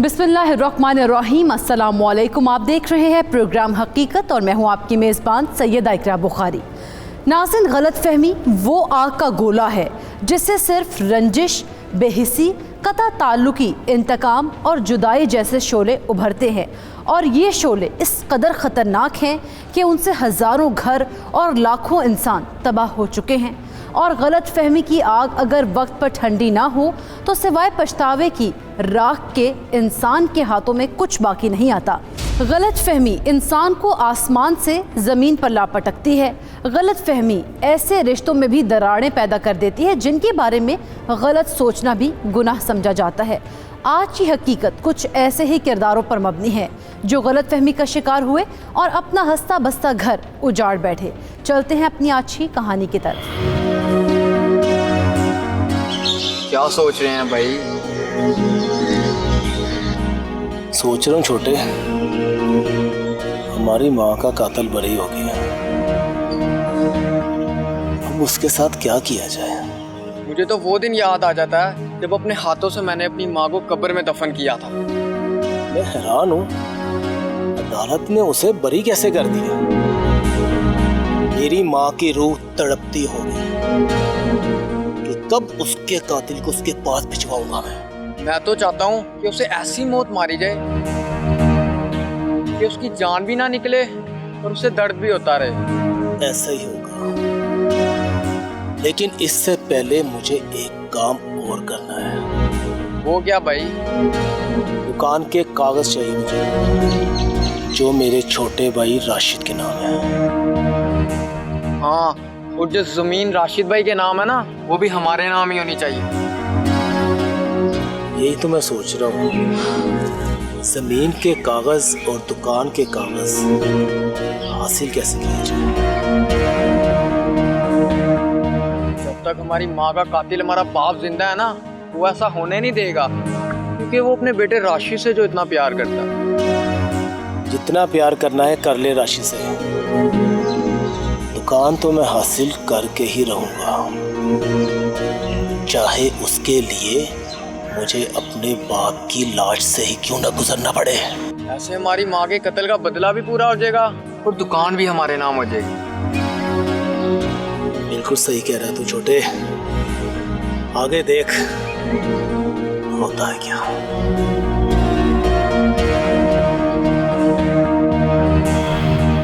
बिस्मिल्लाहिर्रहमानिर्रहीम, अस्सलामुअलैकुम। आप देख रहे हैं प्रोग्राम हकीकत और मैं हूं आपकी मेज़बान सैयदा इकरा बुखारी। नाज़रीन, गलतफहमी वो आग का गोला है जिससे सिर्फ रंजिश, बेहिसी, कता ताल्लुकी, इंतकाम और जुदाई जैसे शोले उभरते हैं और ये शोले इस कदर ख़तरनाक हैं कि उनसे हज़ारों घर और लाखों इंसान तबाह हो चुके हैं। और गलत फहमी की आग अगर वक्त पर ठंडी ना हो तो सिवाय पछतावे की राख के इंसान के हाथों में कुछ बाकी नहीं आता। गलत फहमी इंसान को आसमान से ज़मीन पर ला पटकती है। गलत फहमी ऐसे रिश्तों में भी दरारें पैदा कर देती है जिनके बारे में गलत सोचना भी गुनाह समझा जाता है। आज की हकीकत कुछ ऐसे ही किरदारों पर मबनी है जो गलत फहमी का शिकार हुए और अपना हंसता बसता घर उजाड़ बैठे। चलते हैं अपनी आज की कहानी की तरफ। क्या सोच रहे हैं भाई? सोच रहा हूँ छोटे, हमारी माँ का कातिल बरी हो गया, अब उसके साथ क्या किया जाए? मुझे तो वो दिन याद आ जाता है जब अपने हाथों से मैंने अपनी माँ को कब्र में दफन किया था। मैं हैरान हूँ, अदालत ने उसे बरी कैसे कर दिया? मेरी माँ की रूह तड़पती होगी कि कब उसके कातिल को उसके पास भिजवाऊंगा। मैं तो चाहता हूँ कि उसे ऐसी मौत मारी जाए कि उसकी जान भी ना निकले और उसे दर्द भी होता रहे। ऐसा ही होगा, लेकिन इससे पहले मुझे एक काम और करना है। वो क्या भाई? दुकान के कागज चाहिए मुझे, जो मेरे छोटे भाई राशिद के नाम है। हाँ, और जो जमीन राशिद भाई के नाम है ना, वो भी हमारे नाम ही होनी चाहिए। यही तो मैं सोच रहा हूँ, जमीन के कागज और दुकान के कागज हासिल कैसे किए जाए? जब तक हमारी माँ का कातिल हमारा बाप जिंदा है ना, वो ऐसा होने नहीं देगा, क्योंकि वो अपने बेटे राशि से जो इतना प्यार करता है। जितना प्यार करना है कर ले राशि से, दुकान तो मैं हासिल करके ही रहूंगा, चाहे उसके लिए मुझे अपने बाप की लाश से ही क्यों ना गुजरना पड़े। ऐसे हमारी माँ के कत्ल का बदला भी पूरा हो जाएगा और दुकान भी हमारे नाम हो जाएगी। बिल्कुल सही कह रहा है तू छोटे, आगे देख होता है क्या।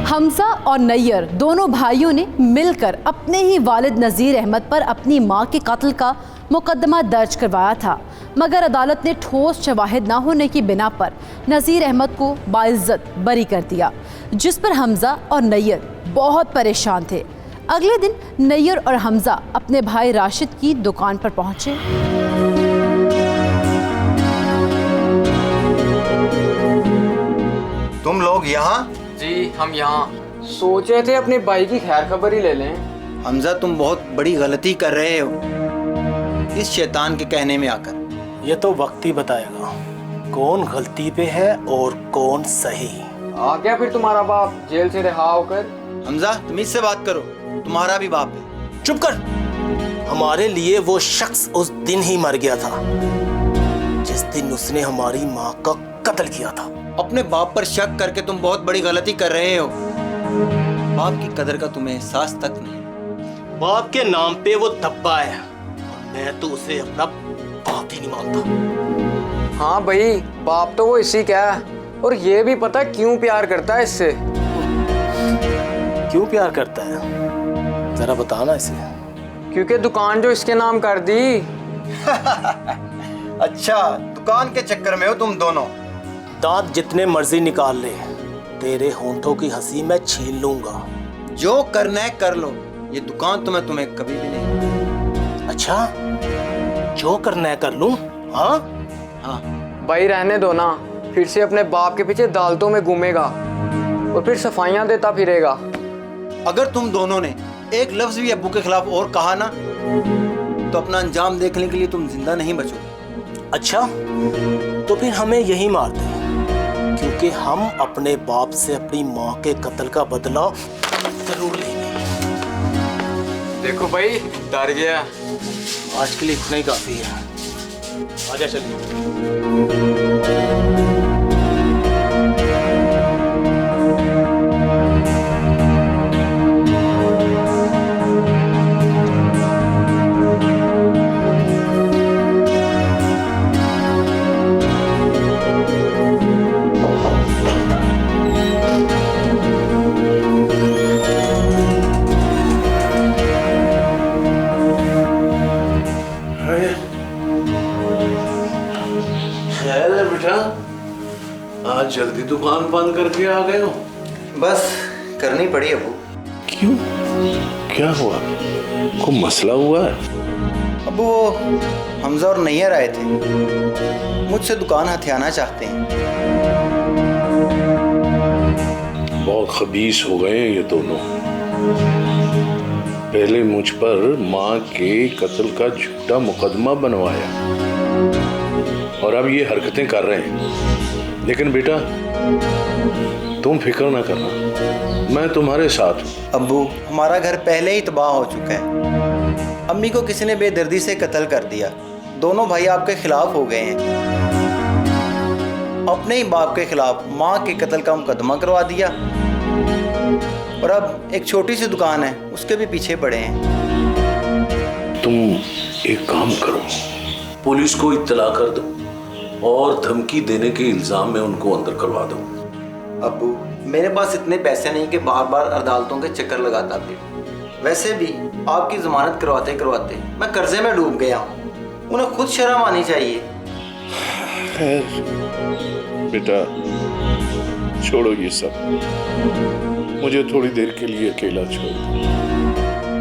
हमजा और नैयर दोनों भाइयों ने मिलकर अपने ही वालिद नज़ीर अहमद पर अपनी मां के कत्ल का मुकदमा दर्ज करवाया था, मगर अदालत ने ठोस शवाहिद ना होने की बिना पर नज़ीर अहमद को बाइज्जत बरी कर दिया, जिस पर हमजा और नैयर बहुत परेशान थे। अगले दिन नैयर और हमजा अपने भाई राशिद की दुकान पर पहुंचे। तुम लोग यहाँ? जी, हम यहाँ सोच रहे थे अपने भाई की खैर खबर ही ले लें। हमजा, तुम बहुत बड़ी गलती कर रहे हो इस शैतान के कहने में आकर। ये तो वक्त ही बताएगा कौन गलती पे है और कौन सही। आ गया फिर तुम्हारा बाप जेल से रिहा होकर। हमजा, तुम इससे बात करो, तुम्हारा भी बाप है। चुप कर। हमारे लिए वो शख्स उस दिन ही मर गया था जिस दिन उसने हमारी माँ का कत्ल किया था। अपने बाप पर शक करके तुम बहुत बड़ी गलती कर रहे हो। बाप की कदर का तुम्हें एहसास तक नहीं। बाप के नाम पे वो धब्बा है और मैं तो उसे अपना बाप ही नहीं मानता। हाँ भाई, बाप तो वो इसी का है और ये भी पता क्यों प्यार करता है इससे। क्यों प्यार करता है, जरा बताना इसे। क्योंकि दुकान जो इसके नाम कर दी। अच्छा, दुकान के चक्कर में हो तुम दोनों। दांत जितने मर्जी निकाल ले, तेरे होंठों की हंसी मैं छीन लूंगा। जो करना है कर लो, ये दुकान तो मैं तुम्हें कभी भी नहीं। अच्छा, जो करना है कर लूं? हाँ हाँ भाई रहने दो ना, फिर से अपने बाप के पीछे दालतों में घूमेगा और फिर सफाइयां देता फिरेगा। अगर तुम दोनों ने एक लफ्ज भी अब्बू के खिलाफ और कहा ना, तो अपना अंजाम देखने के लिए तुम जिंदा नहीं बचोगे। अच्छा, तो फिर हमें यही मार दे, क्योंकि हम अपने बाप से अपनी माँ के कत्ल का बदला जरूर लेंगे। देखो भाई, डर गया। आज के लिए इतना ही काफी है। आजा चलिए। दुकान बंद करके आ गए हो? बस करनी पड़ी अबू। क्यों, क्या हुआ? कोई मसला हुआ है? अबू वो हमजा और नैयर आए थे, मुझसे दुकान हथियाना चाहते हैं। बहुत खबीस हो गए हैं ये दोनों। पहले मुझ पर माँ के कत्ल का झूठा मुकदमा बनवाया और अब ये हरकतें कर रहे हैं। लेकिन बेटा तुम फिक्र ना करना, मैं तुम्हारे साथ हूँ। अब्बू हमारा घर पहले ही तबाह हो चुका है। अम्मी को किसी ने बेदर्दी से कत्ल कर दिया। दोनों भाई आपके खिलाफ हो गए हैं। अपने ही बाप के खिलाफ माँ के कत्ल का मुकदमा करवा दिया और अब एक छोटी सी दुकान है उसके भी पीछे पड़े हैं। तुम एक काम करो, पुलिस को इत्तला कर दो और धमकी देने के इल्जाम में उनको अंदर करवा दो। अब्बू मेरे पास इतने पैसे नहीं कि बार बार अदालतों के चक्कर लगाता फिर। वैसे भी आपकी जमानत करवाते करवाते मैं कर्जे में डूब गया हूँ। उन्हें खुद शर्म आनी चाहिए। खैर बेटा छोड़ो ये सब, मुझे थोड़ी देर के लिए अकेला छोड़ दो।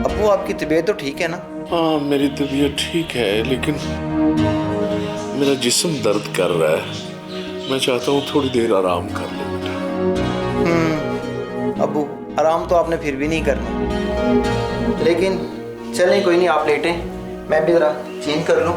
अब्बू आपकी तबीयत तो ठीक है ना? हाँ मेरी तबीयत ठीक है, लेकिन मेरा जिस्म दर्द कर रहा है। मैं चाहता हूँ थोड़ी देर आराम कर लूँ बेटा। अब्बू आराम तो आपने फिर भी नहीं करना, लेकिन चलें कोई नहीं, आप लेटें, मैं भी ज़रा चेंज कर लूँ।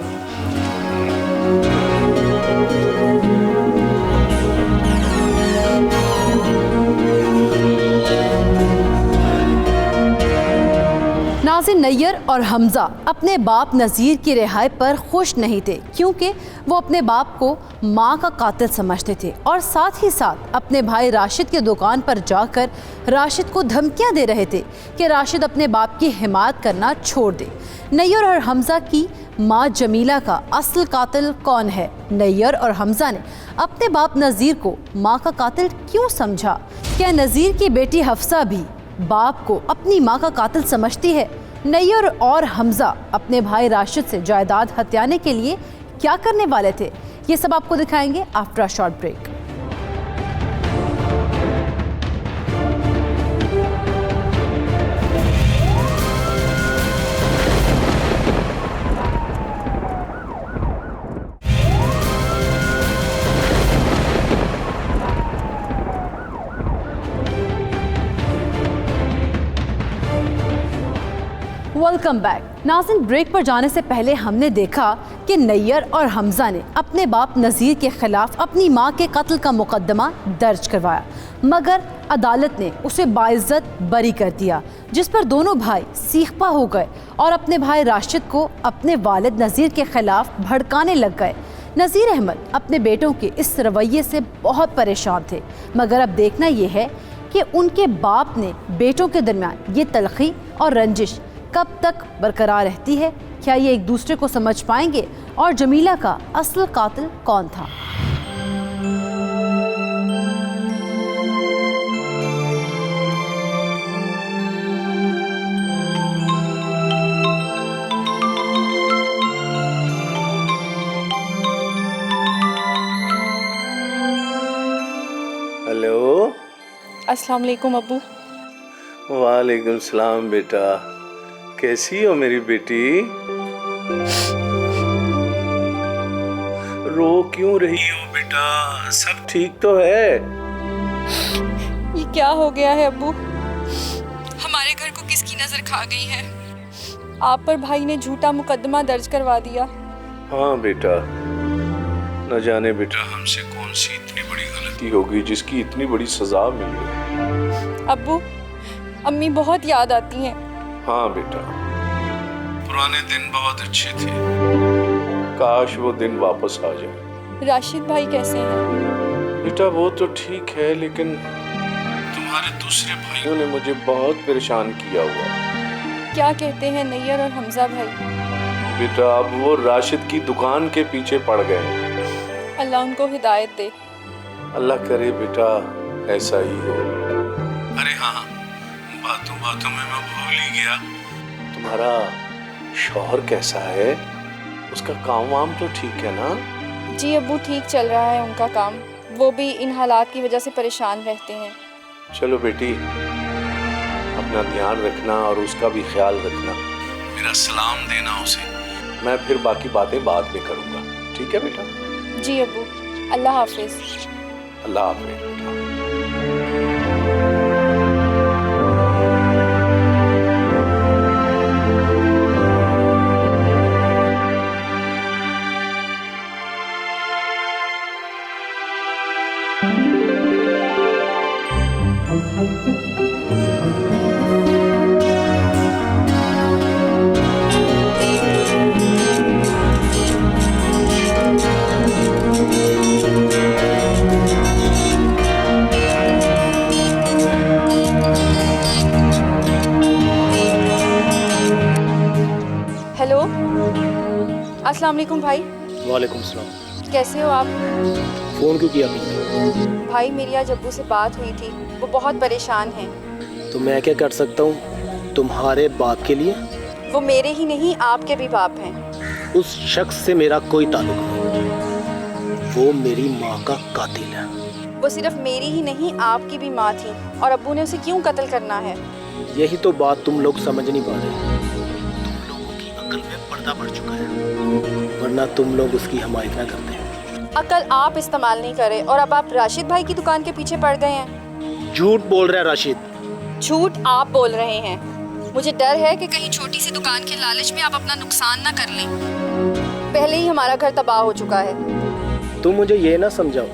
नाज़िर नैयर और हमज़ा अपने बाप नज़ीर की रिहाई पर खुश नहीं थे, क्योंकि वो अपने बाप को माँ का कातिल समझते थे और साथ ही साथ अपने भाई राशिद की दुकान पर जाकर राशिद को धमकियाँ दे रहे थे कि राशिद अपने बाप की हिमायत करना छोड़ दे। नैयर और हमज़ा की माँ जमीला का असल कातिल कौन है? नैयर और हमज़ा ने अपने बाप नज़ीर को माँ का कातिल क्यों समझा? क्या नज़ीर की बेटी हफ्सा भी बाप को अपनी माँ का कातिल समझती है? नैयर और हमज़ा अपने भाई राशिद से जायदाद हथियाने के लिए क्या करने वाले थे? ये सब आपको दिखाएंगे after a short break. Welcome back. नाज़िन ब्रेक पर जाने से पहले हमने देखा कि नैयर और हमज़ा ने अपने बाप नज़ीर के खिलाफ अपनी माँ के कत्ल का मुकदमा दर्ज करवाया, मगर अदालत ने उसे बाइज्जत बरी कर दिया, जिस पर दोनों भाई सीखपा हो गए और अपने भाई राशिद को अपने वालिद नज़ीर के खिलाफ भड़काने लग गए। नज़ीर अहमद अपने बेटों के इस रवैये से बहुत परेशान थे, मगर अब देखना यह है कि उनके बाप ने बेटों के दरमियान ये तलखी और रंजिश कब तक बरकरार रहती है। क्या ये एक दूसरे को समझ पाएंगे और जमीला का असल कातिल कौन था? हेलो। अस्सलाम वालेकुम अब्बू। वालेकुम सलाम बेटा, कैसी हो मेरी बेटी? रो क्यों रही हो बेटा? सब ठीक तो है? ये क्या हो गया है अब्बू? हमारे घर को किसकी नजर खा गई है? आप पर भाई ने झूठा मुकदमा दर्ज करवा दिया। हाँ बेटा, न जाने बेटा हमसे कौन सी इतनी बड़ी गलती होगी जिसकी इतनी बड़ी सजा मिली। अब्बू अम्मी बहुत याद आती हैं। हाँ बेटा, पुराने दिन बहुत अच्छे थे, काश वो दिन वापस आ जाए। राशिद भाई कैसे हैं? बेटा वो तो ठीक है, लेकिन तुम्हारे दूसरे भाइयों ने मुझे बहुत परेशान किया हुआ। क्या कहते हैं नैयर और हमज़ा भाई? बेटा अब वो राशिद की दुकान के पीछे पड़ गए। अल्लाह उनको हिदायत दे। अल्लाह करे बेटा ऐसा ही हो। अरे हाँ, बातों बातों में मैं भूल ही गया, तुम्हारा शौहर कैसा है? उसका काम वाम तो ठीक है ना? जी अब्बू ठीक चल रहा है उनका काम, वो भी इन हालात की वजह से परेशान रहते हैं। चलो बेटी, अपना ध्यान रखना और उसका भी ख्याल रखना। मेरा सलाम देना उसे। मैं फिर बाकी बातें बाद में करूँगा, ठीक है बेटा? जी अब्बू, अल्लाह हाफिज। अल्लाह हाफिज बेटा। हेलो, अस्सलाम वालेकुम भाई। वालेकुम सलाम। कैसे हो आप? फ़ोन क्यों किया आपने? भाई मेरी आज अब्बू से बात हुई थी, वो बहुत परेशान हैं। तो मैं क्या कर सकता हूँ तुम्हारे बाप के लिए? वो मेरे ही नहीं आपके भी बाप हैं। उस शख्स से मेरा कोई ताल्लुक नहीं। वो मेरी माँ का कातिल है। वो सिर्फ मेरी ही नहीं आपकी भी माँ थी, और अब्बू ने उसे क्यों कत्ल करना है? यही तो बात तुम लोग समझ नहीं पा रहे। तुम लोगों की अकल में पर्दा पड़ चुका है, वरना तुम लोग उसकी हिमायत ना करते। अकल आप इस्तेमाल नहीं करे और अब आप राशिद भाई की दुकान के पीछे पड़ गए हैं। झूठ बोल रहा है राशिद। झूठ आप बोल रहे हैं। मुझे डर है कि कहीं छोटी सी दुकान के लालच में आप अपना नुकसान ना कर लें। पहले ही हमारा घर तबाह हो चुका है। तुम मुझे ये ना समझाओ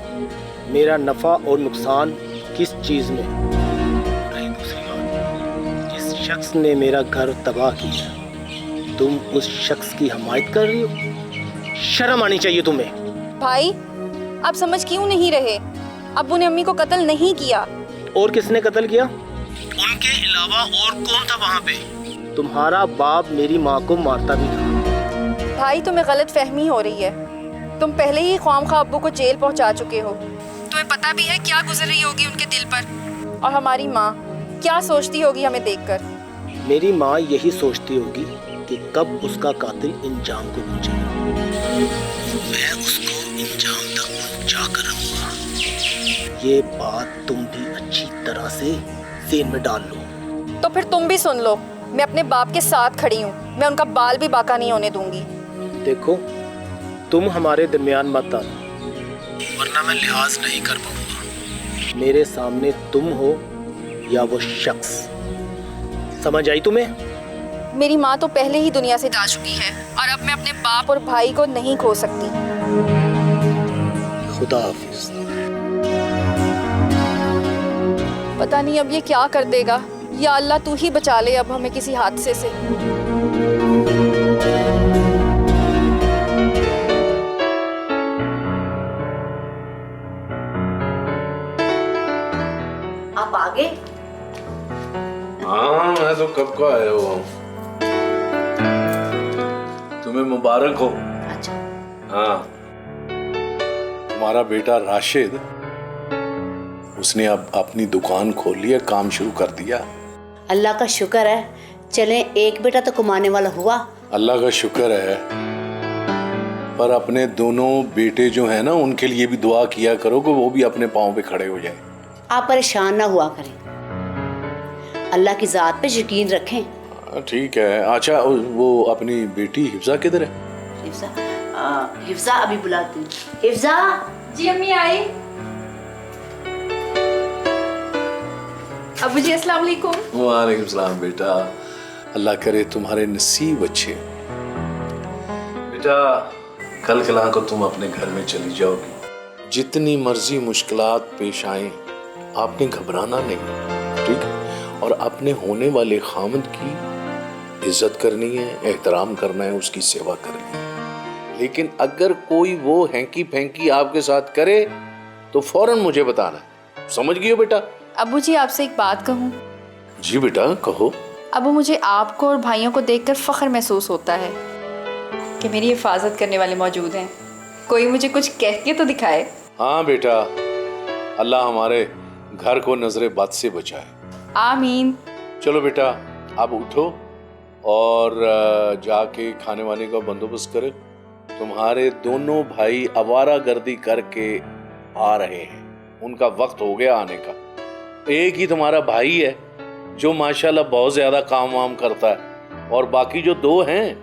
मेरा नफ़ा और नुकसान किस चीज़ में। रही दूसरी बात, जिस शख्स ने मेरा घर तबाह किया, तुम उस शख्स की हिमायत कर रही हो? शर्म आनी चाहिए तुम्हें। भाई, आप समझ क्यों नहीं रहे? अब्बू ने अम्मी को कत्ल नहीं किया। और किसने कत्ल किया? उनके अलावा और कौन था वहाँ पे? तुम्हारा बाप मेरी माँ को मारता भी था। भाई, तुम्हें गलत फहमी हो रही है। तुम पहले ही ख्वामखा अब्बू को जेल पहुँचा चुके हो। तुम्हें पता भी है क्या गुजर रही होगी उनके दिल पर, और हमारी माँ क्या सोचती होगी हमें देखकर। मेरी माँ यही सोचती होगी कि कब उसका कातिल इंजाम को पहुँचे। मैं उसको इंजाम तक पहुँचा कर रहूँगा। ये बात तुम भी अच्छी तरह से ज़हन में डाल लो। तो फिर तुम भी सुन लो, मैं अपने बाप के साथ खड़ी हूँ। मैं उनका बाल भी बाका नहीं होने दूंगी। देखो, तुम हमारे दरमियान मत आओ, वरना मैं लिहाज नहीं कर पाऊंगा। मेरे सामने तुम हो या वो शख्स। समझ आई तुम्हें? मेरी माँ तो पहले ही दुनिया से जा चुकी है, और अब मैं अपने बाप और भाई को नहीं खो सकती। खुदा हाफिज। पता नहीं अब ये क्या कर देगा। या अल्लाह, तू ही बचा ले अब हमें किसी हादसे से। आप आ गए? हाँ, मैं तो कब का आया हुआ हूँ। तुम्हें मुबारक हो। अच्छा। हाँ, तुम्हारा बेटा राशिद, उसने अब अपनी दुकान खोल ली है, काम शुरू कर दिया। अल्लाह का शुक्र है, चले एक बेटा तो कमाने वाला हुआ। अल्लाह का शुक्र है, पर अपने दोनों बेटे जो हैं ना, उनके लिए भी दुआ किया करो कि वो भी अपने पाँव पे खड़े हो जाएं। आप परेशान ना हुआ करें, अल्लाह की ज़ात पे यकीन रखें। ठीक है। अच्छा, वो अपनी बेटी हिफ्जा किधर है? हिफ्जा अभी बुलाती हूँ। हिफ्जा। जी अम्मी, आई। अबू जी, अस्सलाम वालेकुम। वालेकुम सलाम बेटा। अल्लाह करे तुम्हारे नसीब अच्छे। बेटा, कल कला को तुम अपने घर में चली जाओगी। जितनी मर्जी मुश्किलात पेश आए, आपने घबराना नहीं, ठीक है? और अपने होने वाले खामद की इज्जत करनी है, एहतराम करना है, उसकी सेवा करनी है। लेकिन अगर कोई वो हैंकी फैंकी आपके साथ करे तो फौरन मुझे बताना। समझ गई हो बेटा? अबू जी, आपसे एक बात कहूँ? जी बेटा, कहो। अबू, मुझे आपको और भाइयों को देखकर फख्र महसूस होता है कि मेरी हिफाजत करने वाले मौजूद हैं। कोई मुझे कुछ कह के तो दिखाए। हाँ बेटा, अल्लाह हमारे घर को नजरे बद से बचाए। आमीन। चलो बेटा, अब उठो और जाके खाने वाने का बंदोबस्त करो। तुम्हारे दोनों भाई आवारा गर्दी करके आ रहे हैं, उनका वक्त हो गया आने का। एक ही तुम्हारा भाई है जो माशाल्लाह बहुत ज्यादा काम वाम करता है, और बाकी जो दो हैं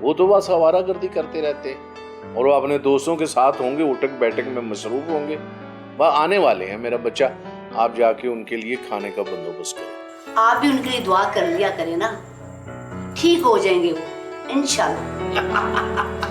वो तो बस आवारागर्दी करते रहते हैं और वो अपने दोस्तों के साथ होंगे, उठक बैठक में मसरूफ होंगे। वह आने वाले हैं मेरा बच्चा, आप जाके उनके लिए खाने का बंदोबस्त करो। आप भी उनके लिए दुआ कर लिया करें ना, ठीक हो जाएंगे वो इंशाल्लाह।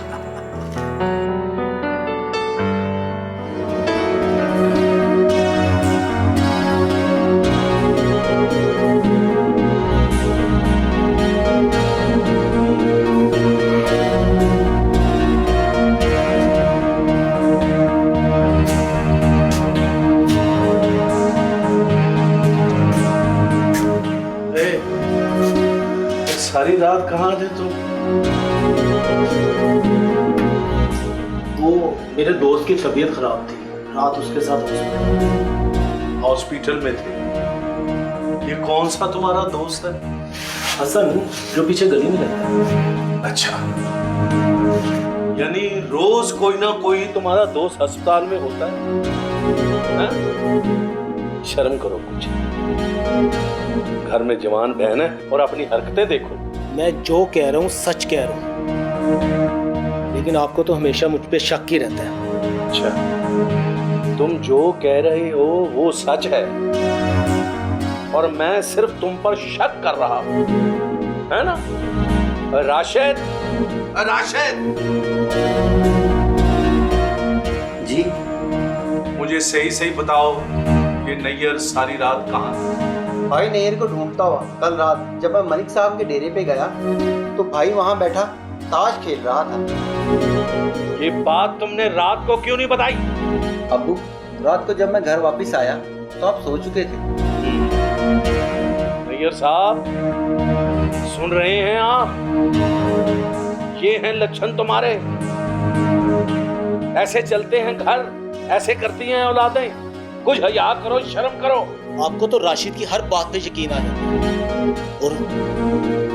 सारी रात कहाँ थे तुम? वो मेरे दोस्त की तबीयत खराब थी, रात उसके साथ हॉस्पिटल में थे। ये कौन सा तुम्हारा दोस्त है? हसन, जो पीछे गली में रहता है। अच्छा, यानी रोज कोई ना कोई तुम्हारा दोस्त अस्पताल में होता है? शर्म करो कुछ, घर में जवान बहन है और अपनी हरकतें देखो। मैं जो कह रहा हूँ सच कह रहा हूँ, लेकिन आपको तो हमेशा मुझ पे शक ही रहता है। अच्छा, तुम जो कह रहे हो वो सच है और मैं सिर्फ तुम पर शक कर रहा हूँ, है ना? राशिद, राशिद जी, मुझे सही सही बताओ, ये नैयर सारी रात कहाँ था? भाई नैयर को ढूंढता हुआ कल रात जब मैं मलिक साहब के डेरे पे गया तो भाई वहाँ बैठा ताश खेल रहा था। ये बात तुमने रात को क्यों नहीं बताई? अब्बू, रात को जब मैं घर वापस आया तो आप सो चुके थे। नैयर साहब, सुन रहे हैं आप? ये हैं लक्षण तुम्हारे, ऐसे चलते हैं घर, ऐसे करती हैं औलादें। कुछ हया करो, शर्म करो। आपको तो राशिद की हर बात पे यकीन आ जाता है, और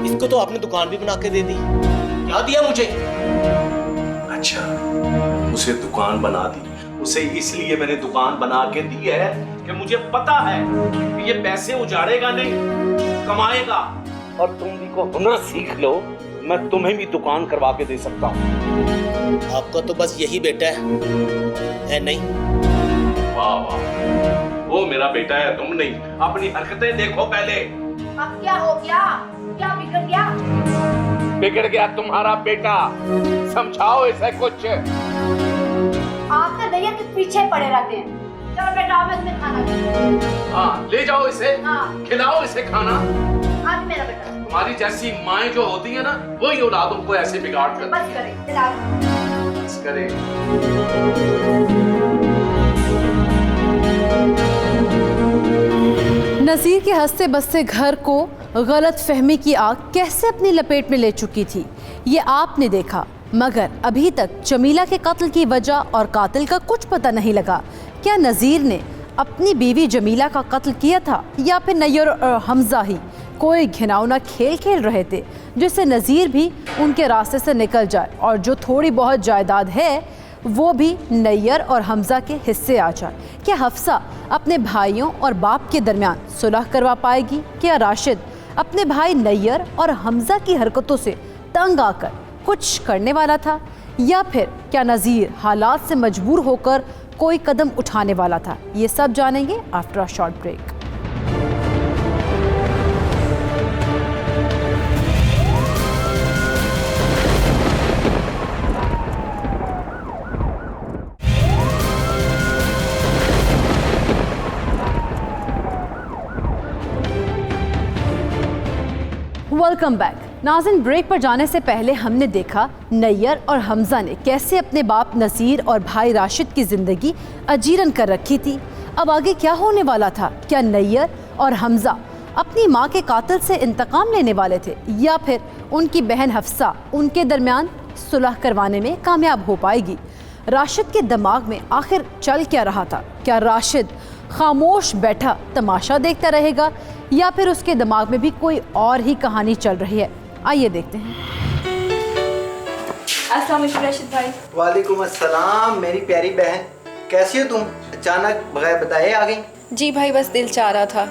इसको तो आपने दुकान भी बना के दे दी। क्या दिया मुझे? अच्छा, उसे दुकान बना दी। उसे इसलिए मैंने दुकान बना के दी है कि मुझे पता है कि ये पैसे उजाड़ेगा नहीं, कमाएगा। और तुम भी को हुनर सीख लो, मैं तुम्हें भी दुकान करवा के दे सकता हूँ। आपका तो बस यही बेटा है नहीं? वाह वाह, वो मेरा बेटा है, तुम नहीं। अपनी हरकतें देखो पहले। अब क्या हो गया? क्या बिगड़ गया? बिगड़ गया तुम्हारा बेटा, समझाओ इसे कुछ। आप तो नैयर के पीछे पड़े रहते हैं। चलो बेटा, मैं तुम्हें खाना दूँ। हाँ, ले जाओ इसे, हाँ। खिलाओ इसे खाना। आज मेरा बेटा। तुम्हारी जैसी माएं जो होती है ना, वही औलादों को ऐसे बिगाड़ कर। बस करें, खिलाओ। बस करें। नज़ीर के हंसते बसते घर को गलत फहमी की आग कैसे अपनी लपेट में ले चुकी थी, ये आपने देखा। मगर अभी तक जमीला के कत्ल की वजह और कातिल का कुछ पता नहीं लगा। क्या नज़ीर ने अपनी बीवी जमीला का कत्ल किया था, या फिर नैयर और हमजा ही कोई घिनौना खेल खेल रहे थे जिससे नज़ीर भी उनके रास्ते से निकल जाए और जो थोड़ी बहुत जायदाद है वो भी नैयर और हमजा के हिस्से आ जाए? क्या हफ्सा अपने भाइयों और बाप के दरमियान सुलह करवा पाएगी? क्या राशिद अपने भाई नैयर और हमजा की हरकतों से तंग आकर कुछ करने वाला था, या फिर क्या नज़ीर हालात से मजबूर होकर कोई कदम उठाने वाला था? ये सब जानेंगे after a short break. Welcome back. नाज़रीन, ब्रेक पर जाने से पहले हमने देखा नैयर और हमजा ने कैसे अपने बाप नज़ीर और भाई राशिद की ज़िंदगी अजीरन कर रखी थी। अब आगे क्या होने वाला था? क्या नैयर और हमजा अपनी मां के कातिल से इंतकाम लेने वाले थे, या फिर उनकी बहन हफ्सा उनके दरमियान सुलह करवाने में कामयाब हो पाएगी? राशिद के दिमाग में आखिर चल क्या रहा था? क्या राशिद खामोश बैठा तमाशा देखता रहेगा, या फिर उसके दिमाग में भी कोई और ही कहानी चल रही है? आइए देखते हैं। अस्सलाम वालेकुम राशिद भाई। वालेकुम अस्सलाम मेरी प्यारी बहन, कैसी हो तुम? अचानक बगैर बताए आ गई? जी भाई, बस दिल चाह रहा था,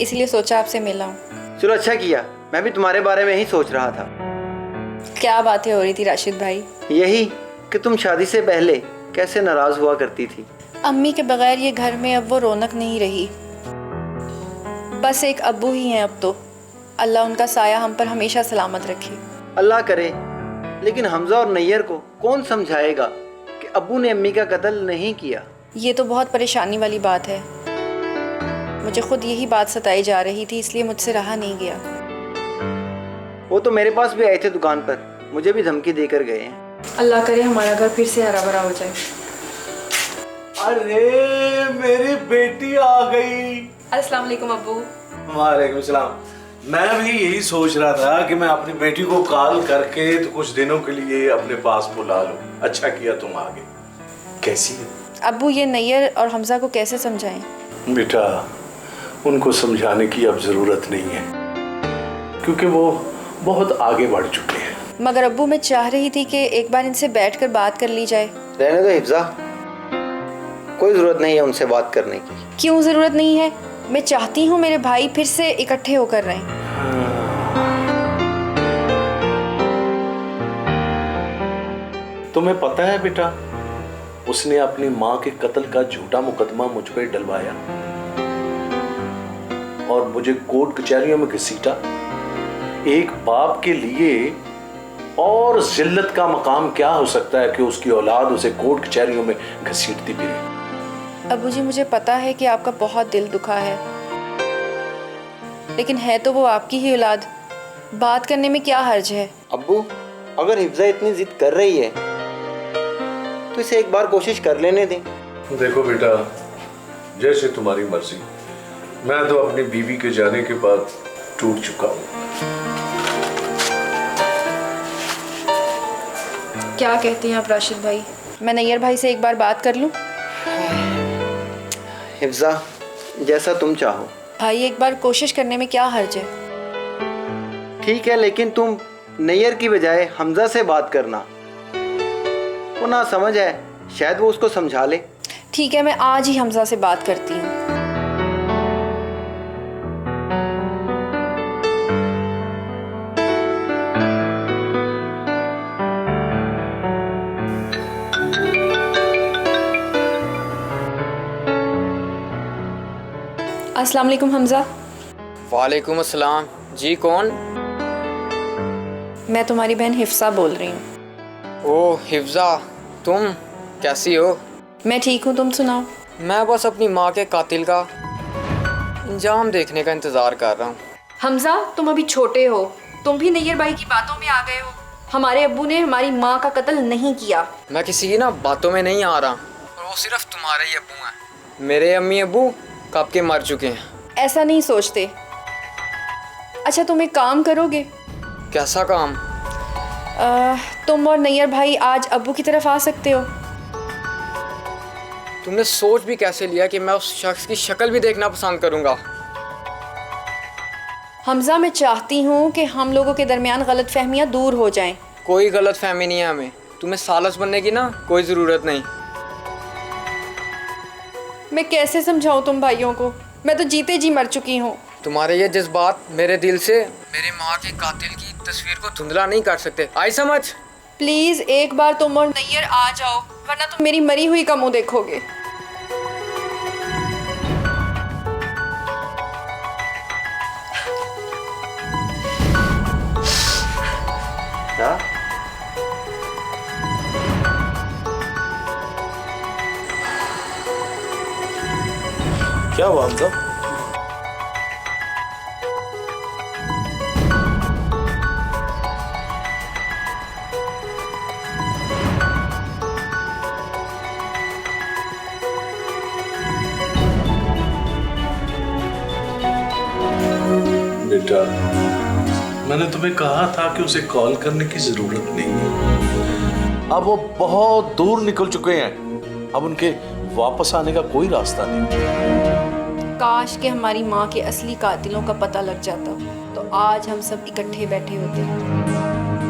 इसलिए सोचा आपसे मिला हूँ। चलो अच्छा किया, मैं भी तुम्हारे बारे में ही सोच रहा था। क्या बातें हो रही थी राशिद भाई? यही कि तुम शादी से पहले कैसे नाराज हुआ करती थी। अम्मी के बगैर ये घर में अब वो रौनक नहीं रही। बस एक अब्बू ही हैं अब तो। अल्लाह उनका साया हम पर हमेशा सलामत रखे। अल्लाह करे, लेकिन हमजा और नैयर को कौन समझाएगा कि अब्बू ने अम्मी का कत्ल नहीं किया? ये तो बहुत परेशानी वाली बात है। मुझे खुद यही बात सताई जा रही थी, इसलिए मुझसे रहा नहीं गया। वो तो मेरे पास भी आए थे दुकान पर, मुझे भी धमकी देकर गए हैं। अल्लाह करे हमारा घर फिर से हरा भरा हो जाए। अरे मेरी बेटी आ गई। अस्सलाम वालेकुम अब्बू। वालेकुम सलाम। मैं भी यही सोच रहा था कि मैं अपनी बेटी को कॉल करके तो कुछ दिनों के लिए अपने पास बुला लूं। अच्छा किया तुम आ गए। कैसी है? अब्बू, ये नैयर और हमजा को कैसे समझाएं? बेटा, उनको समझाने की अब जरूरत नहीं है, क्योंकि वो बहुत आगे बढ़ चुके हैं। मगर अब्बू, मैं चाह रही थी कि एक बार इनसे बैठकर बात कर ली जाए। रहने दो हिफ्जा, कोई जरूरत नहीं है उनसे बात करने की। क्यों जरूरत नहीं है? मैं चाहती हूँ मेरे भाई फिर से इकट्ठे होकर रहें। तुम्हें पता है बेटा, उसने अपनी माँ के कत्ल का झूठा मुकदमा मुझ पर डलवाया और मुझे कोर्ट कचहरियों में घसीटा। एक बाप के लिए और जिल्लत का मकाम क्या हो सकता है कि उसकी औलाद उसे कोर्ट कचहरियों में घसीटती फिरे। अब्बू जी, मुझे पता है कि आपका बहुत दिल दुखा है, लेकिन है तो वो आपकी ही औलाद। बात करने में क्या हर्ज है? अब्बू, अगर हिफ्जा इतनी जिद कर रही है तो इसे एक बार कोशिश कर लेने दें। देखो बेटा, जैसे तुम्हारी मर्जी। मैं तो अपनी बीवी के जाने के बाद टूट चुका हूँ। क्या कहते हैं आप राशिद भाई? मैं नैयर भाई से एक बार बात कर लूं? हिफ्जा, जैसा तुम चाहो। भाई, एक बार कोशिश करने में क्या हर्ज है? ठीक है, लेकिन तुम नैयर की बजाय हमजा से बात करना। वो ना समझ है, शायद वो उसको समझा ले। ठीक है, मैं आज ही हमजा से बात करती हूँ। अस्सलाम वालेकुम हमजा। वालेकुम अस्सलाम। जी कौन? मैं तुम्हारी बहन हिफ्सा बोल रही हूँ। ओह हिफ्जा, तुम कैसी हो? मैं ठीक हूँ, तुम सुनाओ। मैं बस अपनी माँ के कातिल का इंजाम देखने का इंतज़ार कर रहा हूँ। हमजा, तुम अभी छोटे हो, तुम भी नैयर भाई की बातों में आ गए हो। हमारे अब्बू ने हमारी माँ का कत्ल नहीं किया। मैं किसी की ना बातों में नहीं आ रहा, और वो सिर्फ तुम्हारे ही अब्बू हैं। मेरे अम्मी अब्बू कब के मर चुके हैं। ऐसा नहीं सोचते। अच्छा, तुम एक काम करोगे? कैसा काम? तुम और नैयर भाई आज अब्बू की तरफ आ सकते हो। तुमने सोच भी कैसे लिया कि मैं उस शख्स की शक्ल भी देखना पसंद करूंगा? हमजा, मैं चाहती हूँ कि हम लोगों के दरमियान गलतफहमियाँ दूर हो जाएं। कोई गलत फहमी नहीं है हमें। तुम्हें सालस बनने की ना कोई ज़रूरत नहीं। मैं कैसे समझाऊँ तुम भाइयों को? मैं तो जीते जी मर चुकी हूँ। तुम्हारे ये जज्बात मेरे दिल से मेरे माँ के कातिल की तस्वीर को धुंधला नहीं कर सकते। आई समझ? प्लीज़ एक बार तुम और नैयर आ जाओ, वरना तुम मेरी मरी हुई का मुंह देखोगे। क्या? क्या हुआ हमजा? बेटा, मैंने तुम्हें कहा था कि उसे कॉल करने की जरूरत नहीं है। अब वो बहुत दूर निकल चुके हैं, अब उनके वापस आने का कोई रास्ता नहीं। काश कि हमारी माँ के असली कातिलों का पता लग जाता, तो आज हम सब इकट्ठे बैठे होते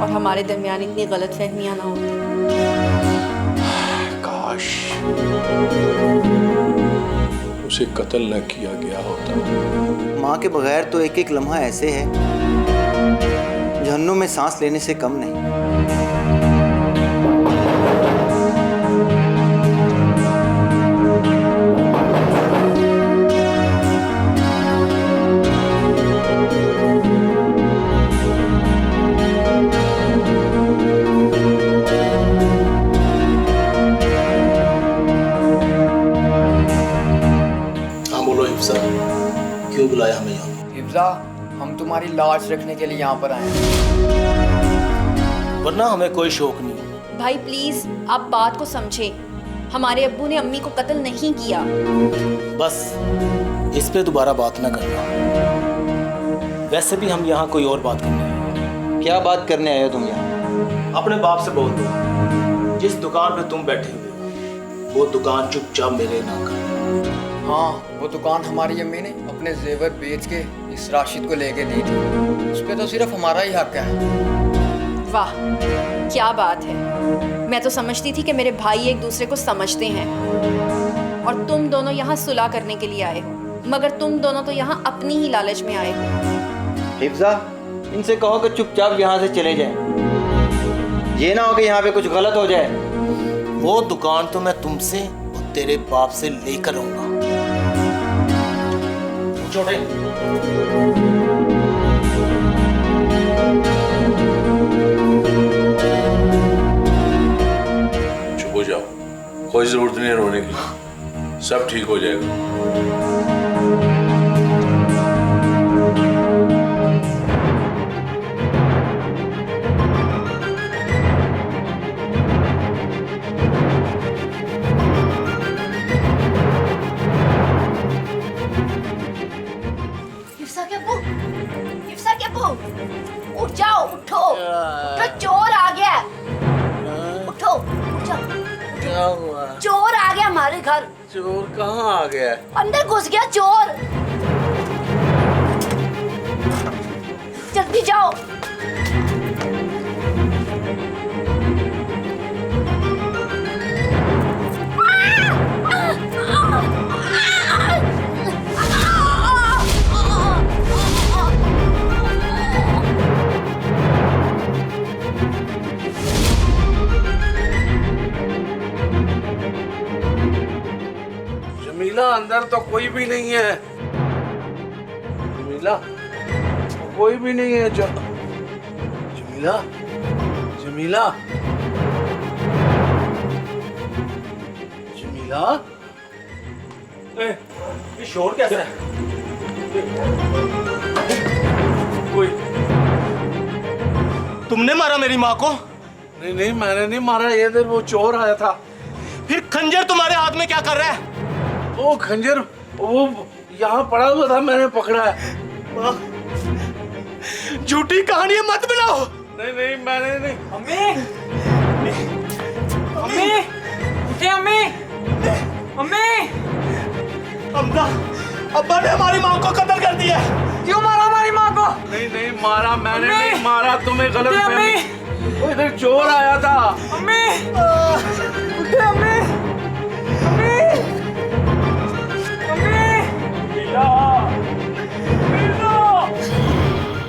और हमारे दरमियान इतनी गलतफहमियां ना होती। काश। उसे कत्ल न किया गया होता। माँ के बगैर तो एक एक लम्हा ऐसे है जहन्नुम में सांस लेने से कम नहीं। क्यों बुलाया हमें यहाँ? हिफ्जा, हम तुम्हारी लाश रखने के लिए यहाँ पर आए हैं। वरना हमें कोई शौक नहीं। भाई प्लीज आप बात को समझें। हमारे अब्बू ने अम्मी को कत्ल नहीं किया। बस इस पे दोबारा बात ना करना। वैसे भी हम यहाँ कोई और बात करने आए। क्या बात करने आए हो तुम यहाँ? अपने बाप से बोल दो, जिस दुकान पे तुम बैठे हुए हो वो दुकान चुपचाप मेरे ना कर। हाँ, वो दुकान हमारी अम्मी ने अपने जेवर बेच के इस राशिद को लेके दी थी। उस पे तो सिर्फ हमारा ही हक है। वाह क्या बात है। मैं तो समझती थी कि मेरे भाई एक दूसरे को समझते हैं और तुम दोनों यहाँ सुलह करने के लिए आए हो, मगर तुम दोनों तो यहाँ अपनी ही लालच में आए हो। हिफ्जा, इनसे कहो कि चुपचाप यहाँ से चले जाएं। ये ना हो कि यहाँ पे कुछ गलत हो जाए। वो दुकान तो मैं तुमसे और तेरे बाप से लेकर आऊंगा। छोटे चुप हो जाओ, कोई जरूरत नहीं है रोने की, सब ठीक हो जाएगा। उठ जाओ, उठो, उठो, चोर आ गया। उठो, उठ जाओ। क्या हुआ? चोर आ गया हमारे घर। चोर कहाँ आ गया? अंदर घुस गया चोर। जल्दी जाओ। जमीला, अंदर तो कोई भी नहीं है। जमीला, कोई भी नहीं है। जमीला, जमीला, जमीला, ये शोर कैसा है? कोई तुमने मारा मेरी माँ को? नहीं नहीं, मैंने नहीं मारा। ये देर वो चोर आया था। फिर खंजर तुम्हारे हाथ में क्या कर रहा है? वो खंजर वो यहाँ पड़ा हुआ था, मैंने पकड़ा है। झूठी कहानी मत बनाओ। नहीं नहीं, मैंने नहीं। अम्मी, अम्मी, उठे अम्मी, अम्मी। अब्बा, अब्बा ने हमारी माँ को कत्ल कर दिया। क्यों मारा हमारी माँ को? नहीं नहीं मारा, मैंने नहीं मारा। तुम्हें गलत उठे अम्मी, वो इधर चोर आया था। अम्मी, उठे अम्मी, अम्मी, अम्मी।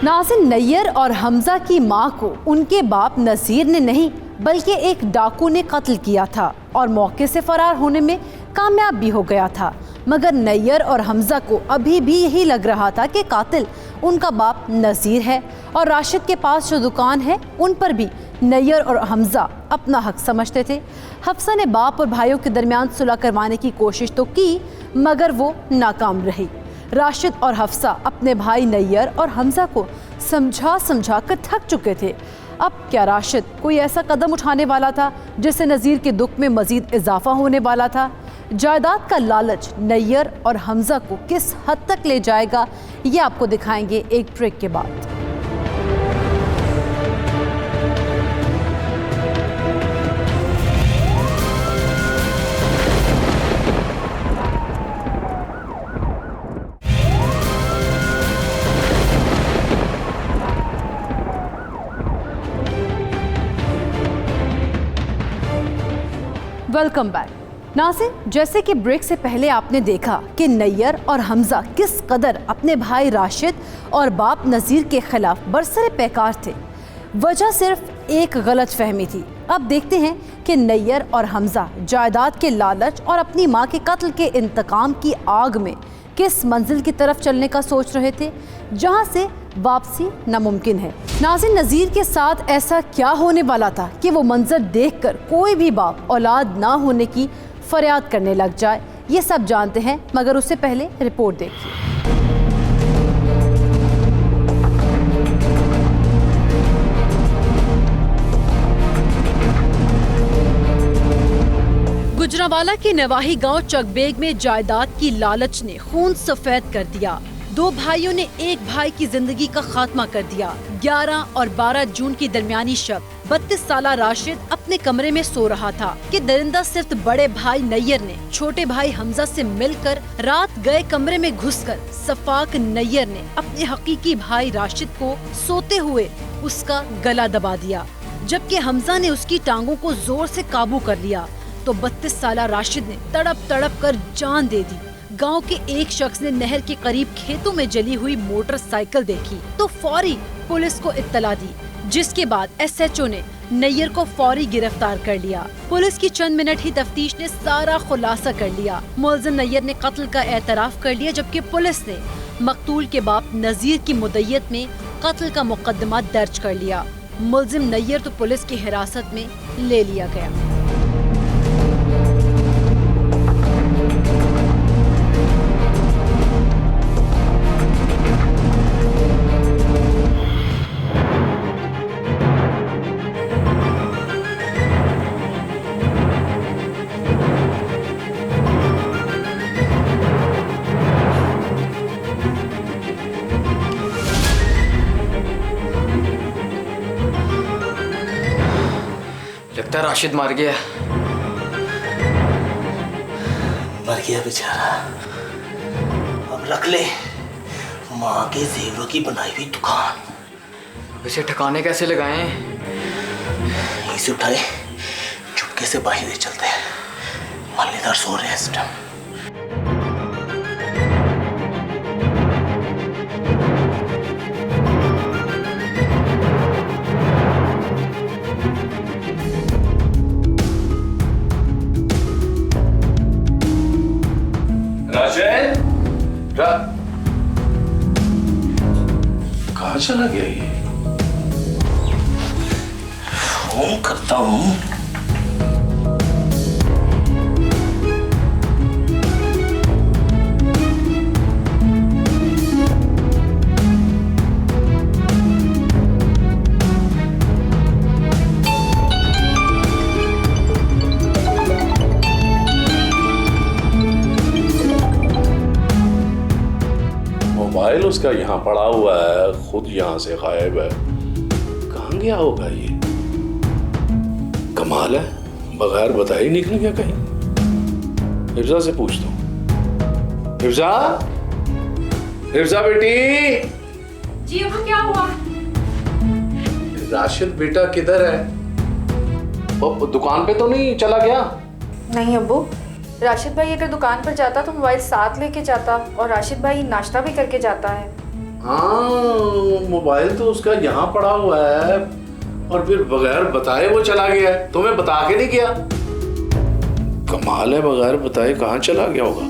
नाज़िन, नैयर और हमजा की मां को उनके बाप नसीर ने नहीं बल्कि एक डाकू ने कत्ल किया था और मौके से फरार होने में कामयाब भी हो गया था। मगर नैयर और हमजा को अभी भी यही लग रहा था कि कातिल उनका बाप नसीर है और राशिद के पास जो दुकान है उन पर भी नैयर और हमजा अपना हक समझते थे। हफ्सा ने बाप और भाइयों के दरमियान सुलह करवाने की कोशिश तो की मगर वो नाकाम रही। राशिद और हफ्सा अपने भाई नैयर और हमजा को समझा कर थक चुके थे। अब क्या राशिद कोई ऐसा कदम उठाने वाला था जिससे नज़ीर के दुख में मज़ीद इजाफा होने वाला था? जायदाद का लालच नैयर और हमजा को किस हद तक ले जाएगा, ये आपको दिखाएंगे एक ब्रेक के बाद। Welcome back. नाज़रीन, जैसे कि ब्रेक से पहले आपने देखा कि नैयर और हमजा किस कदर अपने भाई राशिद और बाप नज़ीर के खिलाफ बरसरे पैकार थे। वजह सिर्फ एक गलत फहमी थी। अब देखते हैं कि नैयर और हमजा जायदाद के लालच और अपनी मां के कत्ल के इंतकाम की आग में किस मंजिल की तरफ चलने का सोच रहे थे, जहां से वापसी नामुमकिन है। नाज़रीन, नज़ीर के साथ ऐसा क्या होने वाला था कि वो मंजर देखकर कोई भी बाप औलाद ना होने की फरियाद करने लग जाए, ये सब जानते हैं, मगर उससे पहले रिपोर्ट देखिए। गुजरांवाला के नवाही गांव चकबेग में जायदाद की लालच ने खून सफेद कर दिया। दो भाइयों ने एक भाई की जिंदगी का खात्मा कर दिया। 11 और 12 जून की दरमियानी शब 32 साला राशिद अपने कमरे में सो रहा था कि दरिंदा सिर्फ बड़े भाई नैयर ने छोटे भाई हमजा से मिलकर रात गए कमरे में घुसकर सफाक नैयर ने अपने हकीकी भाई राशिद को सोते हुए उसका गला दबा दिया, जबकि हमजा ने उसकी टांगों को जोर से काबू कर लिया। तो 32 साला राशिद ने तड़प तड़प कर जान दे दी। गांव के एक शख्स ने नहर के करीब खेतों में जली हुई मोटरसाइकिल देखी तो फौरी पुलिस को इत्तला दी, जिसके बाद SHO ने नैयर को फौरी गिरफ्तार कर लिया। पुलिस की चंद मिनट ही तफ्तीश ने सारा खुलासा कर लिया। मुलजिम नैयर ने कत्ल का एतराफ कर लिया, जबकि पुलिस ने मकतूल के बाप नजीर की मुद्दत में कत्ल का मुकदमा दर्ज कर लिया। मुलजिम नैयर तो पुलिस की हिरासत में ले लिया गया। लगता है राशिद मर गया। मर गया बेचारा। अब रख ले माँ के जेवर की बनाई हुई दुकान। इसे ठिकाने कैसे लगाएं? इसे उठाए चुपके से बाहर ले चलते हैं। मालिदार सो रहे हैं इस टाइम। कहाँ चला गया ये? फोन करता हूँ। मोबाइल उसका यहाँ पड़ा हुआ है, खुद यहाँ से गायब है। कहाँ गया होगा ये? कमाल है, बगैर बताए ही निकल गया कहीं। हिफ्जा से पूछता हूँ। हिफ्जा, हिफ्जा बेटी। जी अबू, क्या हुआ? राशिद बेटा किधर है? वो दुकान पे तो नहीं चला गया? नहीं अबू, राशिद भाई अगर दुकान पर जाता तो मोबाइल साथ लेके जाता, और राशिद भाई नाश्ता भी करके जाता है। हाँ, मोबाइल तो उसका यहाँ पड़ा हुआ है और फिर बगैर बताए वो चला गया है। तुम्हें बता के नहीं गया? कमाल है, बगैर बताए कहाँ चला गया होगा।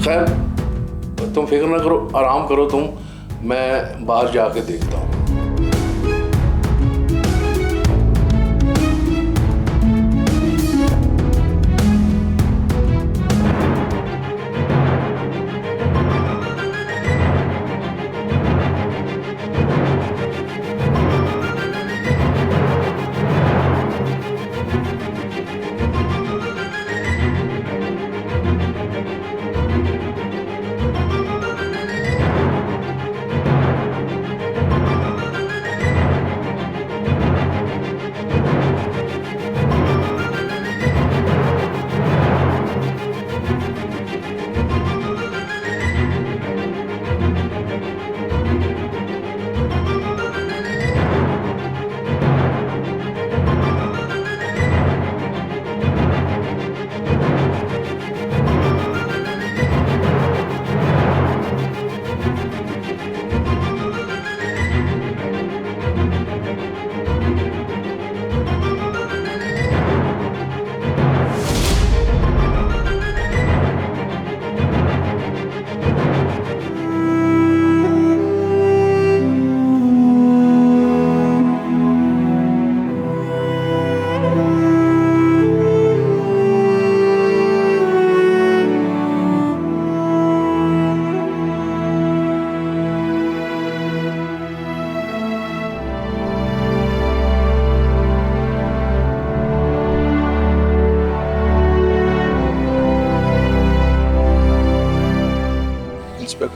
खैर तुम फिक्र ना करो, आराम करो तुम, मैं बाहर जाके देखता हूँ।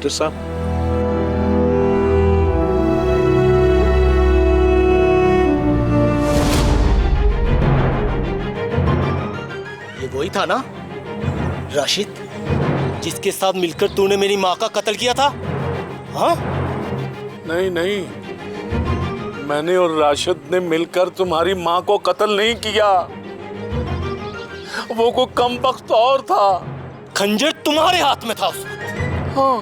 इंस्पेक्टर साहब। ये वही था ना राशिद, जिसके साथ मिलकर तूने मेरी माँ का कत्ल किया था? हाँ? नहीं नहीं, मैंने और राशिद ने मिलकर तुम्हारी माँ को कत्ल नहीं किया। वो कोई कमबख्त और था। खंजर तुम्हारे हाथ में था उस वक्त। हाँ,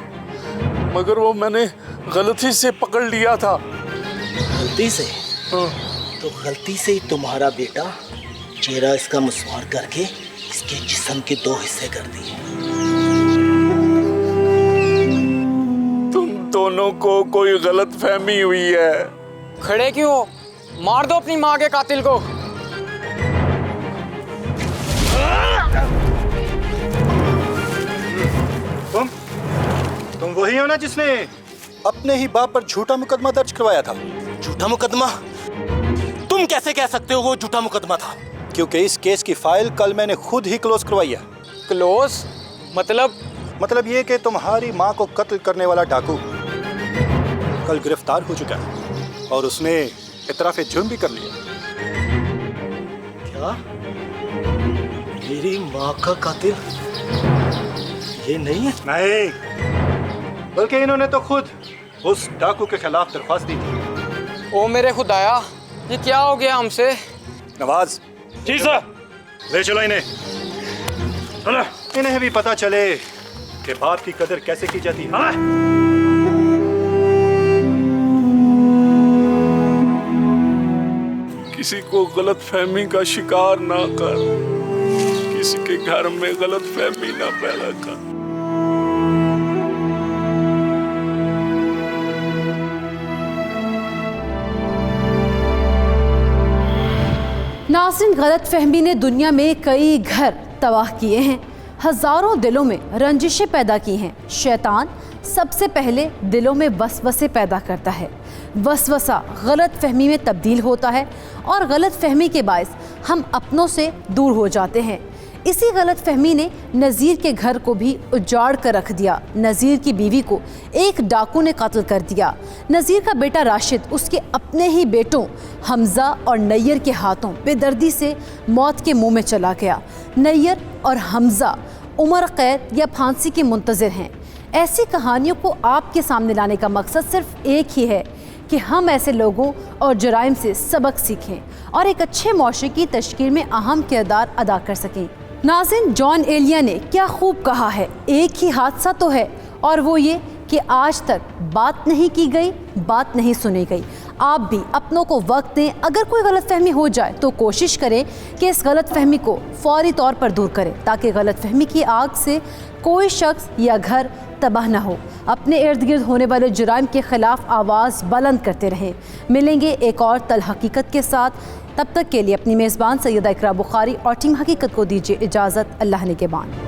मगर वो मैंने गलती से पकड़ लिया था। गलती से? हाँ। तो गलती से ही तुम्हारा बेटा चेहरा इसका मुसवार करके इसके जिस्म के 2 हिस्से कर दिए। तुम दोनों को कोई गलत फहमी हुई है। खड़े क्यों हो? मार दो अपनी माँ के कातिल को। तुम वही हो ना जिसने अपने ही बाप पर झूठा मुकदमा दर्ज करवाया था? झूठा मुकदमा? तुम कैसे कह सकते हो वो झूठा मुकदमा था? क्योंकि इस केस की फाइल कल मैंने खुद ही क्लोज करवाई है। क्लोज? मतलब ये कि तुम्हारी माँ को कत्ल करने वाला डाकू कल गिरफ्तार हो चुका है और उसने इतराफ़े जुर्म भी कर लिया। क्या? मेरी माँ का कातिल ये नहीं है? नहीं, बल्कि इन्होंने तो खुद उस डाकू के खिलाफ दरख्वास्त दी थी। ओ मेरे खुदाया, ये क्या हो गया हमसे? नवाज। जी सर। ले चलो इन्हें। चलो, इन्हें भी पता चले कि बाप की कदर कैसे की जाती है। किसी को गलत फहमी का शिकार ना कर, किसी के घर में गलत फहमी ना पैदा कर। नाज़रीन, गलत फहमी ने दुनिया में कई घर तबाह किए हैं, हजारों दिलों में रंजिशें पैदा की हैं। शैतान सबसे पहले दिलों में वसवसे पैदा करता है। वसवसा गलत फहमी में तब्दील होता है और गलत फहमी के बायस हम अपनों से दूर हो जाते हैं। इसी गलत फहमी ने नज़ीर के घर को भी उजाड़ कर रख दिया। नज़ीर की बीवी को एक डाकू ने कत्ल कर दिया। नज़ीर का बेटा राशिद उसके अपने ही बेटों हमज़ा और नैयर के हाथों बेदर्दी से मौत के मुंह में चला गया। नैयर और हमज़ा उम्र कैद या फांसी के मुंतज़िर हैं। ऐसी कहानियों को आपके सामने लाने का मकसद सिर्फ एक ही है कि हम ऐसे लोगों और जराइम से सबक सीखें और एक अच्छे मुआशरे की तश्कील में अहम किरदार अदा कर सकें। नाज़रीन, जॉन एलिया ने क्या खूब कहा है, एक ही हादसा तो है और वो ये कि आज तक बात नहीं की गई, बात नहीं सुनी गई। आप भी अपनों को वक्त दें। अगर कोई गलतफहमी हो जाए तो कोशिश करें कि इस गलतफहमी को फौरी तौर पर दूर करें ताकि गलतफहमी की आग से कोई शख्स या घर तबाह न हो। अपने इर्द गिर्द होने वाले जुराइम के खिलाफ आवाज़ बुलंद करते रहें। मिलेंगे एक और तल हकीकत के साथ, तब तक के लिए अपनी मेज़बान सैयदा इकरा बुखारी और टीम हकीकत को दीजिए इजाज़त। अल्लाह निगहबान।